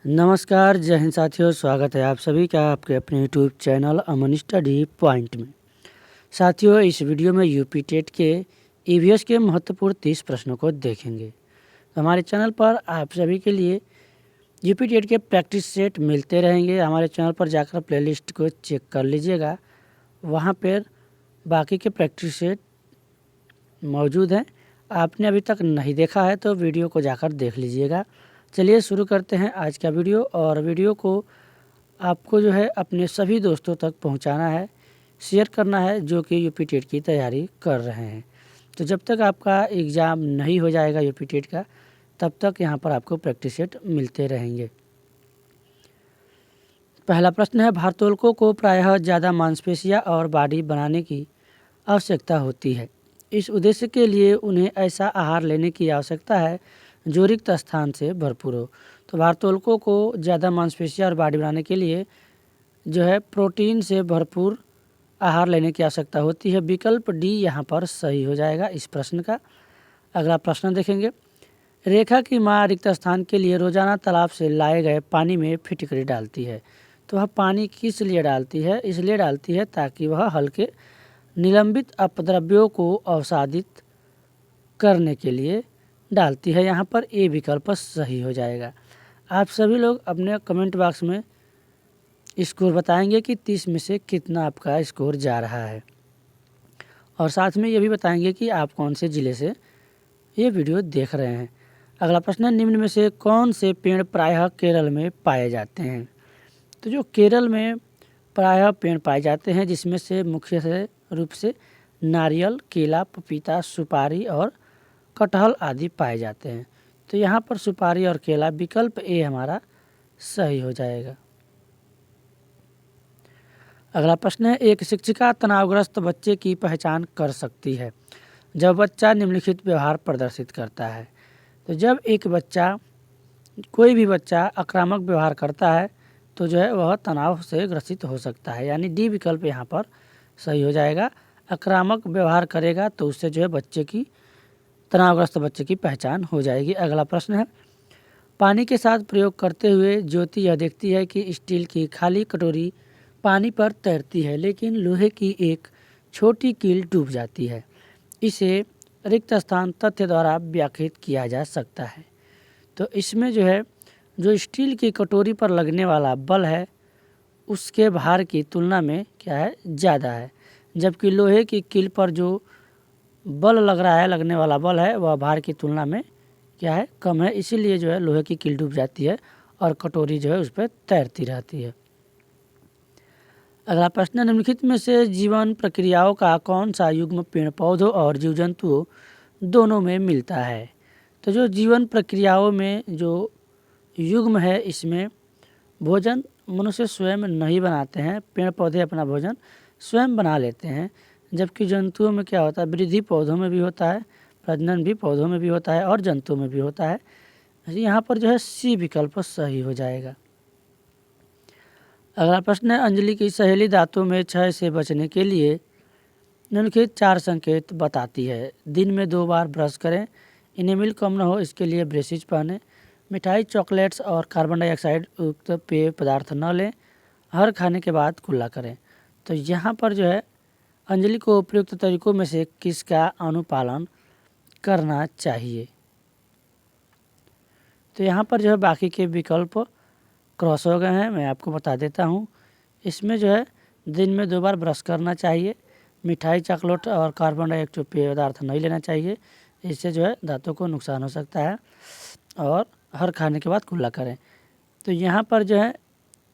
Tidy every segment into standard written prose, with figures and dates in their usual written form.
नमस्कार, जय हिंद साथियों। स्वागत है आप सभी का आपके अपने यूट्यूब चैनल अमन स्टडी पॉइंट में। साथियों, इस वीडियो में यूपी टेट के ईवीएस के महत्वपूर्ण 30 प्रश्नों को देखेंगे। तो हमारे चैनल पर आप सभी के लिए यूपी टेट के प्रैक्टिस सेट मिलते रहेंगे। हमारे चैनल पर जाकर प्लेलिस्ट को चेक कर लीजिएगा, वहाँ पर बाकी के प्रैक्टिस सेट मौजूद हैं। आपने अभी तक नहीं देखा है तो वीडियो को जाकर देख लीजिएगा। चलिए शुरू करते हैं आज का वीडियो। और वीडियो को आपको जो है अपने सभी दोस्तों तक पहुंचाना है, शेयर करना है जो कि यूपी टेट की तैयारी कर रहे हैं। तो जब तक आपका एग्ज़ाम नहीं हो जाएगा यूपी टेट का, तब तक यहाँ पर आपको प्रैक्टिस सेट मिलते रहेंगे। पहला प्रश्न है, भारोत्तोलकों को प्रायः ज़्यादा मांसपेशियाँ और बॉडी बनाने की आवश्यकता होती है। इस उद्देश्य के लिए उन्हें ऐसा आहार लेने की आवश्यकता है जो रिक्त स्थान से भरपूर हो। तो भारोत्तोलकों को ज़्यादा मांसपेशियाँ और बॉडी बनाने के लिए जो है प्रोटीन से भरपूर आहार लेने की आवश्यकता होती है। विकल्प डी यहाँ पर सही हो जाएगा इस प्रश्न का। अगला प्रश्न देखेंगे, रेखा की माँ रिक्त स्थान के लिए रोजाना तालाब से लाए गए पानी में फिटकरी डालती है। तो वह पानी किस लिए डालती है? इसलिए डालती है ताकि वह हल्के निलंबित अपद्रव्यों को अवसादित करने के लिए डालती है। यहाँ पर ए विकल्प सही हो जाएगा। आप सभी लोग अपने कमेंट बॉक्स में स्कोर बताएंगे कि 30 में से कितना आपका स्कोर जा रहा है, और साथ में ये भी बताएंगे कि आप कौन से ज़िले से ये वीडियो देख रहे हैं। अगला प्रश्न है, निम्न में से कौन से पेड़ प्रायः केरल में पाए जाते हैं? तो जो केरल में प्रायः पेड़ पाए जाते हैं जिसमें से मुख्य रूप से नारियल, केला, पपीता, सुपारी और कटहल आदि पाए जाते हैं। तो यहाँ पर सुपारी और केला, विकल्प ए हमारा सही हो जाएगा। अगला प्रश्न है, एक शिक्षिका तनावग्रस्त बच्चे की पहचान कर सकती है जब बच्चा निम्नलिखित व्यवहार प्रदर्शित करता है। तो जब एक बच्चा, कोई भी बच्चा आक्रामक व्यवहार करता है तो जो है वह तनाव से ग्रसित हो सकता है, यानी डी विकल्प यहाँ पर सही हो जाएगा। आक्रामक व्यवहार करेगा तो उससे जो है बच्चे की, तनावग्रस्त बच्चे की पहचान हो जाएगी। अगला प्रश्न है, पानी के साथ प्रयोग करते हुए ज्योति यह देखती है कि स्टील की खाली कटोरी पानी पर तैरती है लेकिन लोहे की एक छोटी कील डूब जाती है। इसे रिक्त स्थान तथ्य द्वारा व्याख्यायित किया जा सकता है। तो इसमें जो है, जो स्टील की कटोरी पर लगने वाला बल है उसके भार की तुलना में क्या है, ज़्यादा है, जबकि लोहे की कील पर जो बल लग रहा है, लगने वाला बल है, वह भार की तुलना में क्या है, कम है। इसीलिए जो है लोहे की कील डूब जाती है और कटोरी जो है उस पर तैरती रहती है। अगला प्रश्न, निम्नलिखित में से जीवन प्रक्रियाओं का कौन सा युग्म पेड़ पौधों और जीव जंतुओं दोनों में मिलता है? तो जो जीवन प्रक्रियाओं में जो युग्म है, इसमें भोजन मनुष्य स्वयं नहीं बनाते हैं, पेड़ पौधे अपना भोजन स्वयं बना लेते हैं। जबकि जंतुओं में क्या होता है, वृद्धि पौधों में भी होता है, प्रजनन भी पौधों में भी होता है और जंतुओं में भी होता है। यहाँ पर जो है सी विकल्प सही हो जाएगा। अगला प्रश्न है, अंजलि की सहेली दांतों में क्षय से बचने के लिए निम्नलिखित 4 संकेत बताती है। दिन में 2 बार ब्रश करें, इनेमिल कम न हो इसके लिए ब्रेसिज पहने, मिठाई, चॉकलेट्स और कार्बन डाइऑक्साइड युक्त पेय पदार्थ न लें, हर खाने के बाद कुल्ला करें। तो यहाँ पर जो है अंजलि को उपयुक्त तरीकों में से किसका अनुपालन करना चाहिए? तो यहाँ पर जो है बाकी के विकल्प क्रॉस हो गए हैं, मैं आपको बता देता हूँ। इसमें जो है दिन में 2 बार ब्रश करना चाहिए, मिठाई, चॉकलेट और कार्बन डाइऑक्साइड पेय पदार्थ नहीं लेना चाहिए, इससे जो है दांतों को नुकसान हो सकता है, और हर खाने के बाद कुल्ला करें। तो यहाँ पर जो है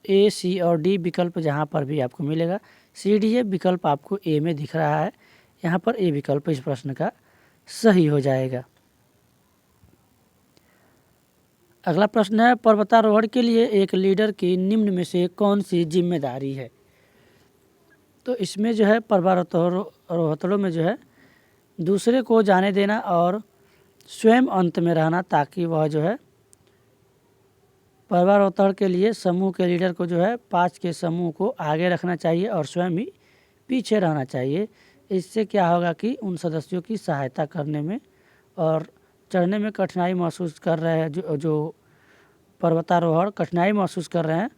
ए, सी और डी विकल्प जहाँ पर भी आपको मिलेगा, सी डी ए विकल्प आपको ए में दिख रहा है, यहाँ पर ए विकल्प इस प्रश्न का सही हो जाएगा। अगला प्रश्न है, पर्वतारोहण के लिए एक लीडर की निम्न में से कौन सी जिम्मेदारी है? तो इसमें जो है पर्वतारोहणों में जो है दूसरे को जाने देना और स्वयं अंत में रहना, ताकि वह जो है पर्वतारोहण के लिए समूह के लीडर को जो है 5 के समूह को आगे रखना चाहिए और स्वयं ही पीछे रहना चाहिए। इससे क्या होगा कि उन सदस्यों की सहायता करने में और चढ़ने में कठिनाई महसूस कर रहे हैं जो पर्वतारोहण कठिनाई महसूस कर रहे हैं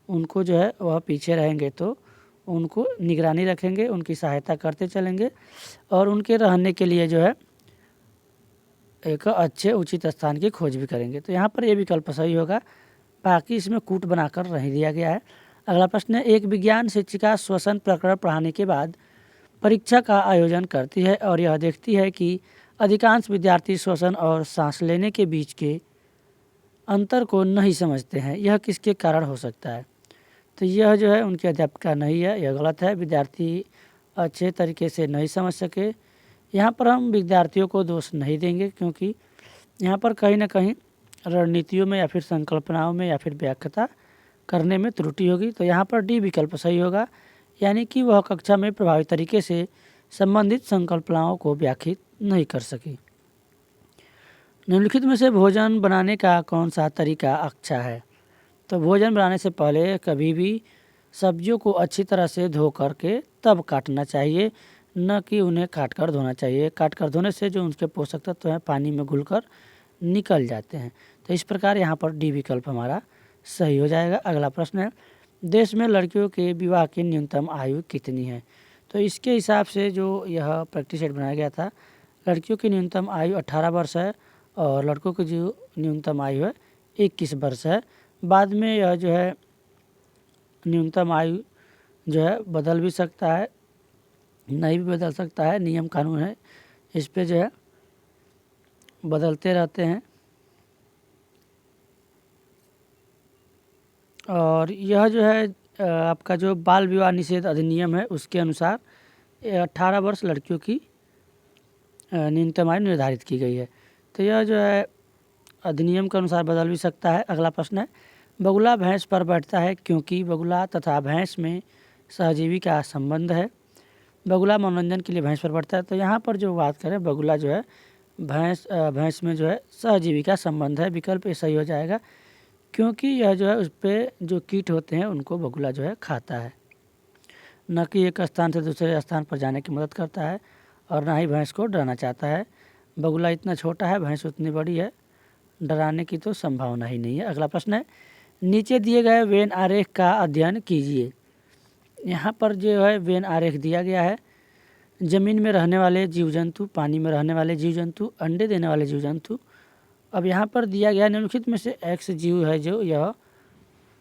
उनको जो है वह पीछे रहेंगे, तो उनको निगरानी रखेंगे, उनकी सहायता करते चलेंगे और उनके रहने के लिए जो है एक अच्छे उचित स्थान की खोज भी करेंगे। तो यहाँ पर ये विकल्प सही होगा, बाकी इसमें कूट बनाकर नहीं दिया गया है। अगला प्रश्न है, एक विज्ञान शिक्षिका श्वसन प्रकरण पढ़ाने के बाद परीक्षा का आयोजन करती है और यह देखती है कि अधिकांश विद्यार्थी श्वसन और सांस लेने के बीच के अंतर को नहीं समझते हैं, यह किसके कारण हो सकता है? तो यह जो है उनकी अध्यापिका नहीं है, यह गलत है। विद्यार्थी अच्छे तरीके से नहीं समझ सके। यहाँ पर हम विद्यार्थियों को दोष नहीं देंगे, क्योंकि यहाँ पर कहीं ना कहीं रणनीतियों में या फिर संकल्पनाओं में या फिर व्याख्या करने में त्रुटि होगी। तो यहाँ पर डी विकल्प सही होगा, यानी कि वह कक्षा में प्रभावी तरीके से संबंधित संकल्पनाओं को व्याख्यात नहीं कर सकी। निम्नलिखित में से भोजन बनाने का कौन सा तरीका अच्छा है? तो भोजन बनाने से पहले कभी भी सब्जियों को अच्छी तरह से धो करके तब काटना चाहिए, न कि उन्हें काट कर धोना चाहिए। काट कर धोने से जो उनके पोषक तत्व हैं पानी में घुलकर निकल जाते हैं। तो इस प्रकार यहाँ पर डी विकल्प हमारा सही हो जाएगा। अगला प्रश्न है, देश में लड़कियों के विवाह की न्यूनतम आयु कितनी है? तो इसके हिसाब से जो यह प्रैक्टिस सेट बनाया गया था, लड़कियों की न्यूनतम आयु 18 वर्ष है और लड़कों की जो न्यूनतम आयु है 21 वर्ष है। बाद में यह जो है न्यूनतम आयु जो है बदल भी सकता है, नहीं भी बदल सकता है, नियम कानून है, इस पे जो है बदलते रहते हैं। और यह जो है आपका जो बाल विवाह निषेध अधिनियम है उसके अनुसार 18 वर्ष लड़कियों की न्यूनतम आयु निर्धारित की गई है। तो यह जो है अधिनियम के अनुसार बदल भी सकता है। अगला प्रश्न है, बगुला भैंस पर बैठता है क्योंकि बगुला तथा भैंस में सहजीवी का संबंध है। बगुला मनोरंजन के लिए भैंस पर बैठता है। तो यहाँ पर जो बात करें, बगुला जो है भैंस में जो है सहजीवी का संबंध है, विकल्प ये सही हो जाएगा, क्योंकि यह जो है उस पर जो कीट होते हैं उनको बगुला जो है खाता है, न कि एक स्थान से दूसरे स्थान पर जाने की मदद करता है और ना ही भैंस को डराना चाहता है। बगुला इतना छोटा है, भैंस उतनी बड़ी है, डराने की तो संभावना ही नहीं है। अगला प्रश्न है, नीचे दिए गए वेन आरेख का अध्ययन कीजिए। यहाँ पर जो है वेन आरेख दिया गया है, ज़मीन में रहने वाले जीव जंतु, पानी में रहने वाले जीव जंतु, अंडे देने वाले जीव जंतु। अब यहाँ पर दिया गया निम्नलिखित में से एक्स जीव है जो यह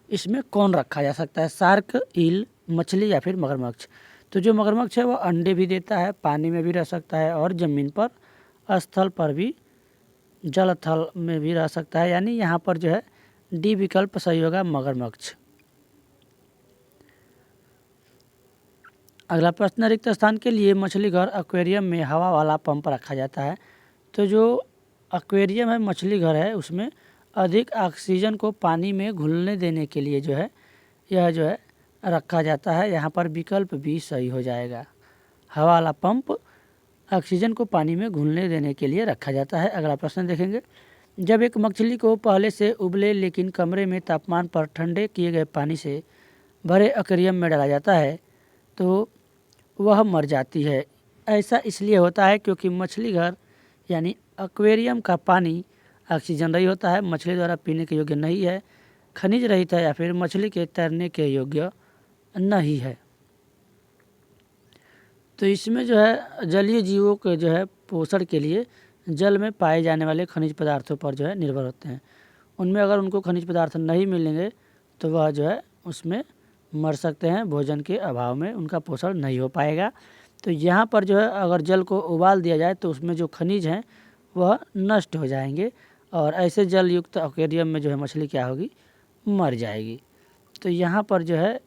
इसमें कौन रखा जा सकता है? शार्क, ईल, मछली या फिर मगरमच्छ। तो जो मगरमच्छ है वह अंडे भी देता है, पानी में भी रह सकता है और ज़मीन पर स्थल पर भी, जल थल में भी रह सकता है, यानी यहाँ पर जो है डी विकल्प सही होगा, मगरमच्छ। अगला प्रश्न, रिक्त स्थान के लिए मछली घर एक्वेरियम में हवा वाला पंप रखा जाता है। तो जो एक्वेरियम है, मछली घर है, उसमें अधिक ऑक्सीजन को पानी में घुलने देने के लिए जो है यह जो है रखा जाता है। यहाँ पर विकल्प भी सही हो जाएगा, हवा वाला पंप ऑक्सीजन को पानी में घुलने देने के लिए रखा जाता है। अगला प्रश्न देखेंगे, जब एक मछली को पहले से उबले लेकिन कमरे में तापमान पर ठंडे किए गए पानी से भरे एक्वेरियम में डाला जाता है तो वह मर जाती है। ऐसा इसलिए होता है क्योंकि मछली घर यानी एक्वेरियम का पानी ऑक्सीजन रहित होता है, मछली द्वारा पीने के योग्य नहीं है, खनिज रहित है या फिर मछली के तैरने के योग्य नहीं है। तो इसमें जो है जलीय जीवों के जो है पोषण के लिए जल में पाए जाने वाले खनिज पदार्थों पर जो है निर्भर होते हैं। उनमें अगर उनको खनिज पदार्थ नहीं मिलेंगे तो वह जो है उसमें मर सकते हैं, भोजन के अभाव में उनका पोषण नहीं हो पाएगा। तो यहाँ पर जो है अगर जल को उबाल दिया जाए तो उसमें जो खनिज हैं वह नष्ट हो जाएंगे और ऐसे जल युक्त एक्वेरियम में जो है मछली क्या होगी, मर जाएगी। तो यहाँ पर जो है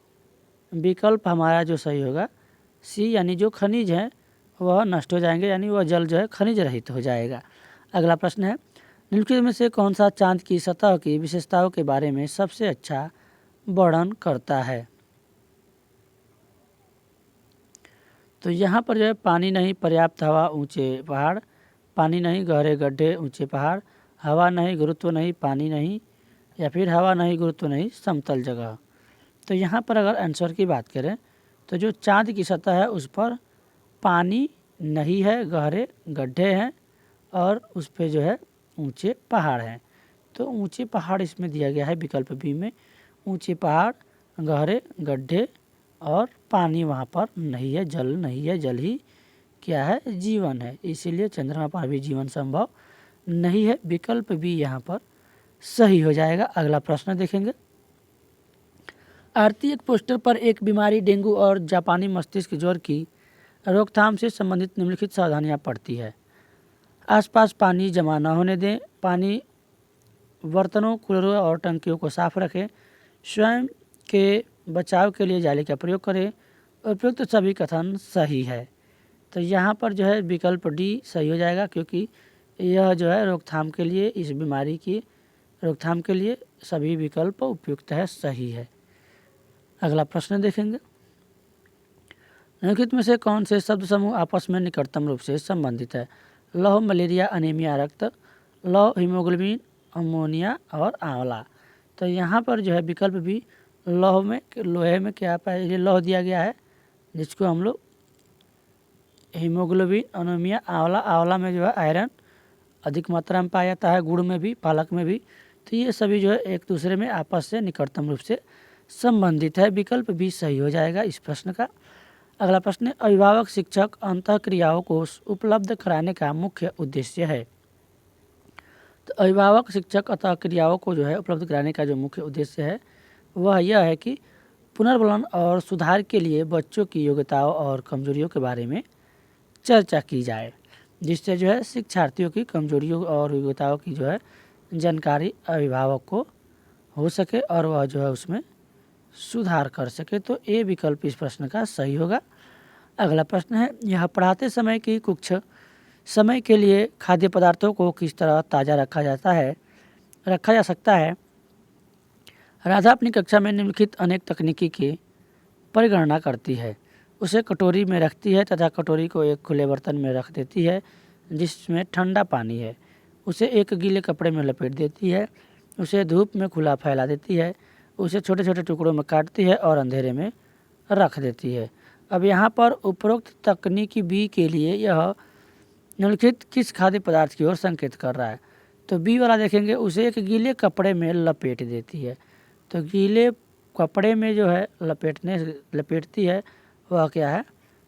विकल्प हमारा जो सही होगा सी, यानी जो खनिज हैं वह नष्ट हो जाएंगे, यानी वह जल जो है खनिज रहित हो जाएगा। अगला प्रश्न है, निम्नलिखित में से कौन सा चांद की सतह की विशेषताओं के बारे में सबसे अच्छा वर्णन करता है? तो यहाँ पर जो है पानी नहीं, पर्याप्त हवा, ऊंचे पहाड़, पानी नहीं, गहरे गड्ढे, ऊंचे पहाड़, हवा नहीं, गुरुत्व नहीं, पानी नहीं, या फिर हवा नहीं, गुरुत्व नहीं, समतल जगह। तो यहाँ पर अगर आंसर की बात करें तो जो चांद की सतह है उस पर पानी नहीं है, गहरे गड्ढे हैं और उस पर जो है ऊंचे पहाड़ हैं। तो ऊंचे पहाड़ इसमें दिया गया है विकल्प बी में। ऊंचे पहाड़, गहरे गड्ढे और पानी वहाँ पर नहीं है, जल नहीं है। जल ही क्या है? जीवन है। इसीलिए चंद्रमा पर भी जीवन संभव नहीं है। विकल्प बी यहाँ पर सही हो जाएगा। अगला प्रश्न देखेंगे। आरती एक पोस्टर पर एक बीमारी डेंगू और जापानी मस्तिष्क ज्वर की रोकथाम से संबंधित निम्नलिखित सावधानियां पड़ती है। आसपास पानी जमा न होने दें। पानी बर्तनों, कूलरों और टंकियों को साफ रखें। स्वयं के बचाव के लिए जाली का प्रयोग करें। उपयुक्त सभी कथन सही है। तो यहाँ पर जो है विकल्प डी सही हो जाएगा, क्योंकि यह जो है रोकथाम के लिए, इस बीमारी की रोकथाम के लिए सभी विकल्प उपयुक्त है, सही है। अगला प्रश्न देखेंगे। निम्नलिखित में से कौन से शब्द समूह आपस में निकटतम रूप से संबंधित है? लौह, मलेरिया, अनीमिया, रक्त, लौह, हीमोग्लोबिन, अमोनिया और आंवला। तो यहाँ पर जो है विकल्प भी लौह में, लोहे में क्या पहले लौह दिया गया है, जिसको हम लोग हीमोग्लोबिन, अनीमिया, आंवला। आंवला में जो है आयरन अधिक मात्रा में पाया जाता है, गुड़ में भी, पालक में भी। तो ये सभी जो है एक दूसरे में आपस से निकटतम रूप से संबंधित है। विकल्प भी सही हो जाएगा इस प्रश्न का। अगला प्रश्न है, अभिभावक शिक्षक अंतःक्रियाओं को उपलब्ध कराने का मुख्य उद्देश्य है। तो अभिभावक शिक्षक अंतःक्रियाओं को जो है उपलब्ध कराने का जो मुख्य उद्देश्य है वह यह है कि पुनर्बलन और सुधार के लिए बच्चों की योग्यताओं और कमजोरियों के बारे में चर्चा की जाए, जिससे जो है शिक्षार्थियों की कमजोरियों और योग्यताओं की जो है जानकारी अभिभावक को हो सके और वह जो है उसमें सुधार कर सके। तो ए विकल्प इस प्रश्न का सही होगा। अगला प्रश्न है, यह पढ़ाते समय की कुछ समय के लिए खाद्य पदार्थों को किस तरह ताज़ा रखा जा सकता है? राधा अपनी कक्षा में निम्नलिखित अनेक तकनीकी की परिगणना करती है। उसे कटोरी में रखती है तथा कटोरी को एक खुले बर्तन में रख देती है जिसमें ठंडा पानी है। उसे एक गीले कपड़े में लपेट देती है। उसे धूप में खुला फैला देती है। उसे छोटे छोटे टुकड़ों में काटती है और अंधेरे में रख देती है। अब यहाँ पर उपरोक्त तकनीकी बी के लिए यह निम्नलिखित किस खाद्य पदार्थ की ओर संकेत कर रहा है? तो बी वाला देखेंगे, उसे एक गीले कपड़े में लपेट देती है। तो गीले कपड़े में जो है लपेटती है वह क्या है?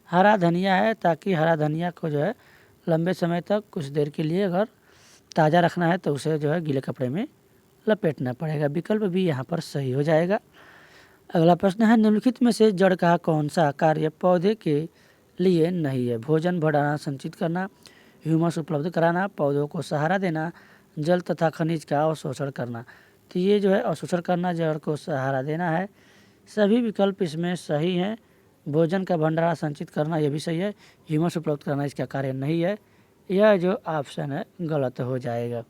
हरा धनिया है, ताकि हरा धनिया को जो है लंबे समय तक कुछ देर के लिए अगर ताज़ा रखना है तो उसे जो है गीले कपड़े में लपेटना पड़ेगा। विकल्प भी यहाँ पर सही हो जाएगा। अगला प्रश्न है, निम्नलिखित में से जड़ का कौन सा कार्य पौधे के लिए नहीं है? भोजन बढ़ाना, संचित करना, ह्यूमस उपलब्ध कराना, पौधों को सहारा देना, जल तथा खनिज का अवशोषण करना। तो ये जो है अवशोषण करना, जड़ को सहारा देना है। सभी विकल्प इसमें सही हैं। भोजन का भंडारण संचित करना यह भी सही है। ह्यूमस उपलब्ध करना इसका कार्य नहीं है। यह जो ऑप्शन है गलत हो जाएगा।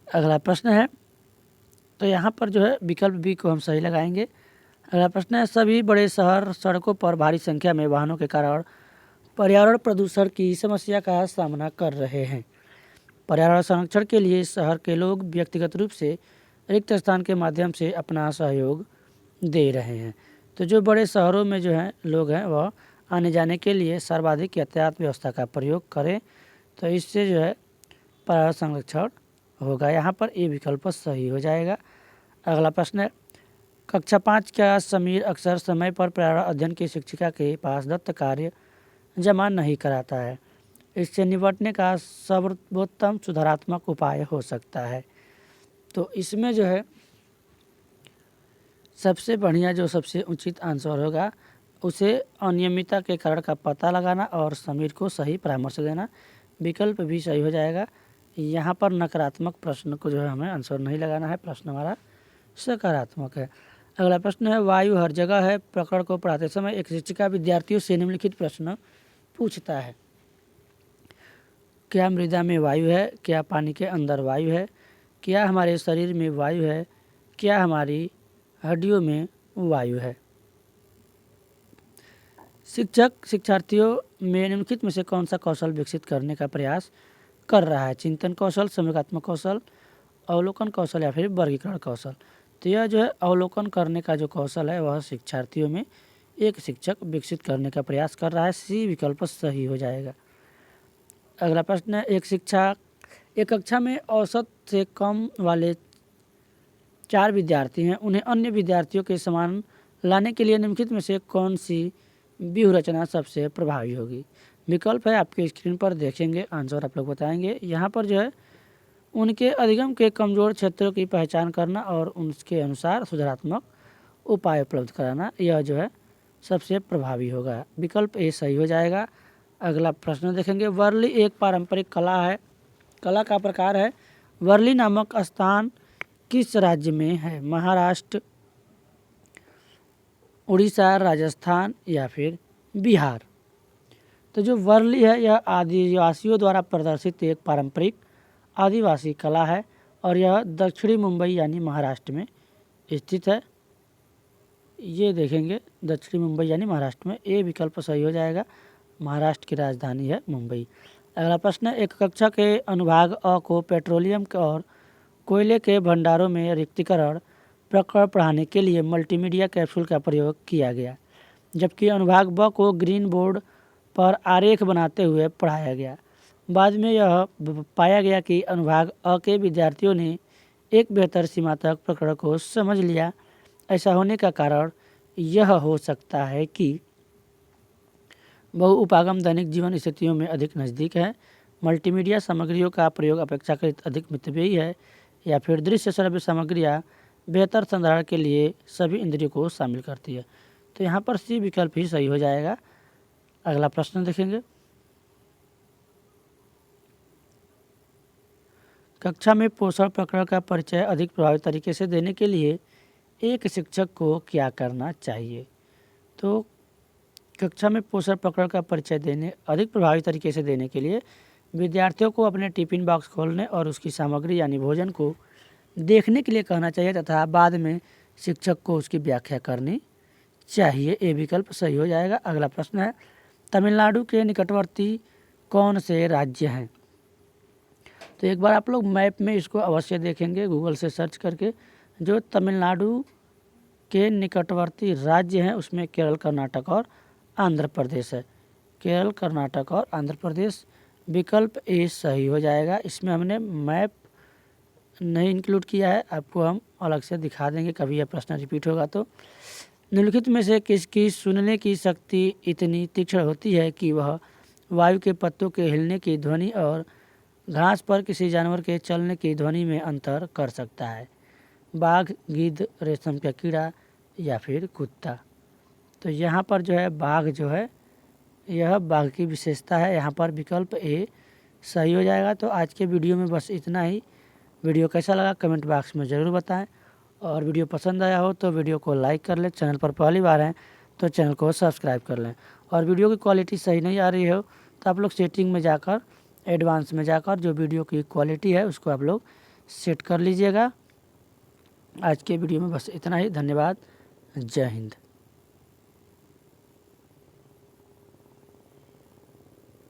अगला प्रश्न है, तो यहाँ पर जो है विकल्प बी को हम सही लगाएंगे। अगला प्रश्न है, सभी बड़े शहर सड़कों पर भारी संख्या में वाहनों के कारण पर्यावरण प्रदूषण की समस्या का सामना कर रहे हैं। पर्यावरण संरक्षण के लिए शहर के लोग व्यक्तिगत रूप से रिक्त स्थान के माध्यम से अपना सहयोग दे रहे हैं। तो जो बड़े शहरों में जो है लोग हैं वह आने जाने के लिए सर्वाधिक यातायात व्यवस्था का प्रयोग करें, तो इससे जो है पर्यावरण संरक्षण होगा। यहाँ पर ये विकल्प सही हो जाएगा। अगला प्रश्न है, कक्षा 5 का समीर अक्सर समय पर पर्यावरण अध्ययन की शिक्षिका के पास दत्त कार्य जमा नहीं कराता है। इससे निपटने का सर्वोत्तम सुधारात्मक उपाय हो सकता है। तो इसमें जो है सबसे बढ़िया जो सबसे उचित आंसर होगा उसे अनियमितता के कारण का पता लगाना और समीर को सही परामर्श देना। विकल्प भी सही हो जाएगा। यहाँ पर नकारात्मक प्रश्न को जो है हमें आंसर नहीं लगाना है, प्रश्न हमारा सकारात्मक है। अगला प्रश्न है, वायु हर जगह है। प्रकरण को पढ़ाते समय एक शिक्षिका विद्यार्थियों से निम्नलिखित प्रश्न पूछता है। क्या मृदा में वायु है? क्या पानी के अंदर वायु है? क्या हमारे शरीर में वायु है? क्या हमारी हड्डियों में वायु है? शिक्षक शिक्षार्थियों में निम्नलिखित में से कौन सा कौशल विकसित करने का प्रयास कर रहा है? चिंतन कौशल, समूहात्मक कौशल, अवलोकन कौशल या फिर वर्गीकरण कौशल। तो यह जो है अवलोकन करने का जो कौशल है वह शिक्षार्थियों में एक शिक्षक विकसित करने का प्रयास कर रहा है। सी विकल्प सही हो जाएगा। अगला प्रश्न है, एक कक्षा में औसत से कम वाले 4 विद्यार्थी हैं, उन्हें अन्य विद्यार्थियों के समान लाने के लिए निम्नलिखित में से कौन सी व्यूह रचना सबसे प्रभावी होगी। विकल्प है आपके स्क्रीन पर देखेंगे, आंसर आप लोग बताएंगे। यहाँ पर जो है उनके अधिगम के कमज़ोर क्षेत्रों की पहचान करना और उसके अनुसार सुधारात्मक उपाय उपलब्ध कराना, यह जो है सबसे प्रभावी होगा। विकल्प ए सही हो जाएगा। अगला प्रश्न देखेंगे, वर्ली एक पारंपरिक कला का प्रकार है। वर्ली नामक स्थान किस राज्य में है? महाराष्ट्र, उड़ीसा, राजस्थान या फिर बिहार। तो जो वर्ली है यह आदिवासियों द्वारा प्रदर्शित एक पारंपरिक आदिवासी कला है और यह दक्षिणी मुंबई यानी महाराष्ट्र में स्थित है। ये देखेंगे दक्षिणी मुंबई यानी महाराष्ट्र में, ए विकल्प सही हो जाएगा। महाराष्ट्र की राजधानी है मुंबई। अगला प्रश्न है, एक कक्षा के अनुभाग अ को पेट्रोलियम और कोयले के भंडारों में रिक्तीकरण प्रकरण पढ़ाने के लिए मल्टीमीडिया कैप्सूल का प्रयोग किया गया, जबकि अनुभाग ब को ग्रीन बोर्ड पर आरेख बनाते हुए पढ़ाया गया। बाद में यह पाया गया कि अनुभाग अ के विद्यार्थियों ने एक बेहतर सीमा तक प्रकरण को समझ लिया। ऐसा होने का कारण यह हो सकता है कि बहुउपागम दैनिक जीवन स्थितियों में अधिक नज़दीक है, मल्टीमीडिया सामग्रियों का प्रयोग अपेक्षाकृत अधिक मितव्ययी है, या फिर दृश्य श्रव्य सामग्रियाँ बेहतर संधारण के लिए सभी इंद्रियों को शामिल करती है। तो यहाँ पर सी विकल्प ही सही हो जाएगा। अगला प्रश्न देखेंगे, कक्षा में पोषण प्रकरण का परिचय अधिक प्रभावी तरीके से देने के लिए एक शिक्षक को क्या करना चाहिए? तो कक्षा में पोषण प्रकरण का परिचय अधिक प्रभावी तरीके से देने के लिए विद्यार्थियों को अपने टिफिन बॉक्स खोलने और उसकी सामग्री यानी भोजन को देखने के लिए कहना चाहिए तथा बाद में शिक्षक को उसकी व्याख्या करनी चाहिए। ए विकल्प सही हो जाएगा। अगला प्रश्न है, तमिलनाडु के निकटवर्ती कौन से राज्य हैं? तो एक बार आप लोग मैप में इसको अवश्य देखेंगे गूगल से सर्च करके। जो तमिलनाडु के निकटवर्ती राज्य हैं उसमें केरल, कर्नाटक और आंध्र प्रदेश है। केरल, कर्नाटक और आंध्र प्रदेश। विकल्प ए सही हो जाएगा। इसमें हमने मैप नहीं इंक्लूड किया है, आपको हम अलग से दिखा देंगे कभी यह प्रश्न रिपीट होगा तो। निम्नलिखित में से किसकी सुनने की शक्ति इतनी तीक्ष्ण होती है कि वह वायु के पत्तों के हिलने की ध्वनि और घास पर किसी जानवर के चलने की ध्वनि में अंतर कर सकता है? बाघ, गिद्ध, रेशम का कीड़ा या फिर कुत्ता। तो यहाँ पर जो है बाघ जो है यह बाघ की विशेषता है। यहाँ पर विकल्प ए सही हो जाएगा। तो आज के वीडियो में बस इतना ही। वीडियो कैसा लगा कमेंट बॉक्स में ज़रूर बताएं, और वीडियो पसंद आया हो तो वीडियो को लाइक कर लें। चैनल पर पहली बार हैं तो चैनल को सब्सक्राइब कर लें। और वीडियो की क्वालिटी सही नहीं आ रही हो तो आप लोग सेटिंग में जाकर, एडवांस में जाकर जो वीडियो की क्वालिटी है उसको आप लोग सेट कर लीजिएगा। आज के वीडियो में बस इतना ही। धन्यवाद। जय हिंद।